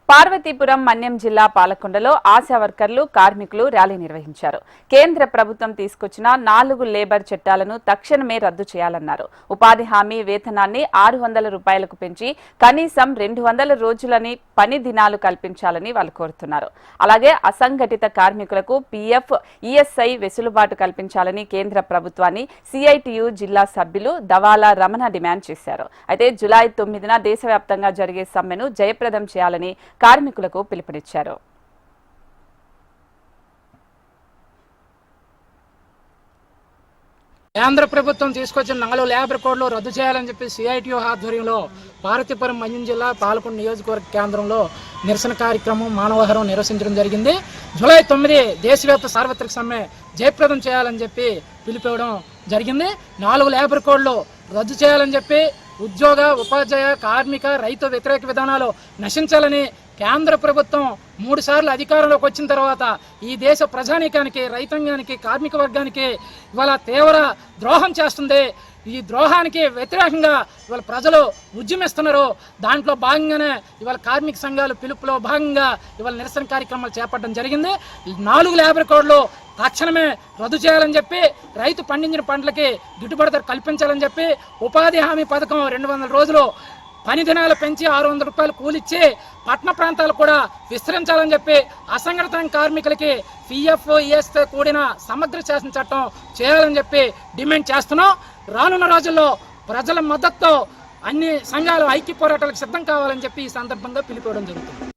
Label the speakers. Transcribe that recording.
Speaker 1: పార్వతీపురం మన్యం జిల్లా పాలకొండలో ఆశా వర్కర్లు కార్మికులు ర్యాలీ నిర్వహించారు. కేంద్ర ప్రభుత్వం తీసుకొచ్చిన 4 లేబర్ చట్టాలను తక్షణమే రద్దు చేయాలన్నారు. ఉపాధి హామీ వేతనాన్ని 600 రూపాయలకు పెంచి కనీసం 200 రోజులని పని దినాలు కల్పించాలని వాళ్ళు కోరుతున్నారు. అలాగే అసంఘటిత కార్మికులకు పీఎఫ్, ఈఎస్ఐ వెసులుబాటు కల్పించాలని కేంద్ర ప్రభుత్వాన్ని సిఐటియు జిల్లా సభ్యులు దవాలా రమణ డిమాండ్ చేశారు. అయితే జూలై 9న దేశవ్యాప్తంగా జరిగే సమ్మెను జయప్రదం చేయాలని కార్మికులకు పిలుపునిచ్చారు.
Speaker 2: కేంద్ర ప్రభుత్వం తీసుకొచ్చిన 4 లేబర్ కోడ్లు రద్దు చేయాలని చెప్పి సిఐటియు ఆధ్వర్యంలో పార్వతీపురం మన్యం జిల్లా పాలకొండ నియోజకవర్గ కేంద్రంలో నిరసన కార్యక్రమం మానవహారం నిర్వహించడం జరిగింది. జూలై 9 దేశవ్యాప్త సార్వత్రిక సమ్మె జయప్రదం చేయాలని చెప్పి పిలుపుకోవడం జరిగింది. 4 లేబర్ కోడ్లు రద్దు చేయాలని చెప్పి ఉద్యోగ, ఉపాధ్యాయ, కార్మిక, రైతు వ్యతిరేక విధానాలు నశించాలని కేంద్ర ప్రభుత్వం 3 సార్లు అధికారంలోకి వచ్చిన తర్వాత ఈ దేశ ప్రజానీకానికి, రైతాంగానికి, కార్మిక వర్గానికి ఇవాళ తీవ్ర ద్రోహం చేస్తుంది. ఈ ద్రోహానికి వ్యతిరేకంగా ఇవాళ ప్రజలు ఉద్యమిస్తున్నారు. దాంట్లో భాగంగానే ఇవాళ కార్మిక సంఘాలు పిలుపులో భాగంగా ఇవాళ నిరసన కార్యక్రమాలు చేపట్టడం జరిగింది. 4 లేబర్ కోడ్లు తక్షణమే రద్దు చేయాలని చెప్పి, రైతు పండించిన పంటలకి గిట్టుబాటు ధర కల్పించాలని చెప్పి, ఉపాధి హామీ పథకం 200 రోజులు పని దినాలు పెంచి 600 రూపాయలు కూలిచ్చి పట్టణ ప్రాంతాలు కూడా విస్తరించాలని చెప్పి, అసంఘటిత కార్మికులకి పీఎఫ్, ఈఎస్తో కూడిన సమగ్ర శాసన చట్టం చేయాలని చెప్పి డిమాండ్ చేస్తున్నాం. రానున్న రోజుల్లో ప్రజల మద్దతుతో అన్ని సంఘాలు ఐక్య పోరాటాలకు సిద్ధం కావాలని చెప్పి ఈ సందర్భంగా పిలుపుకోవడం జరుగుతుంది.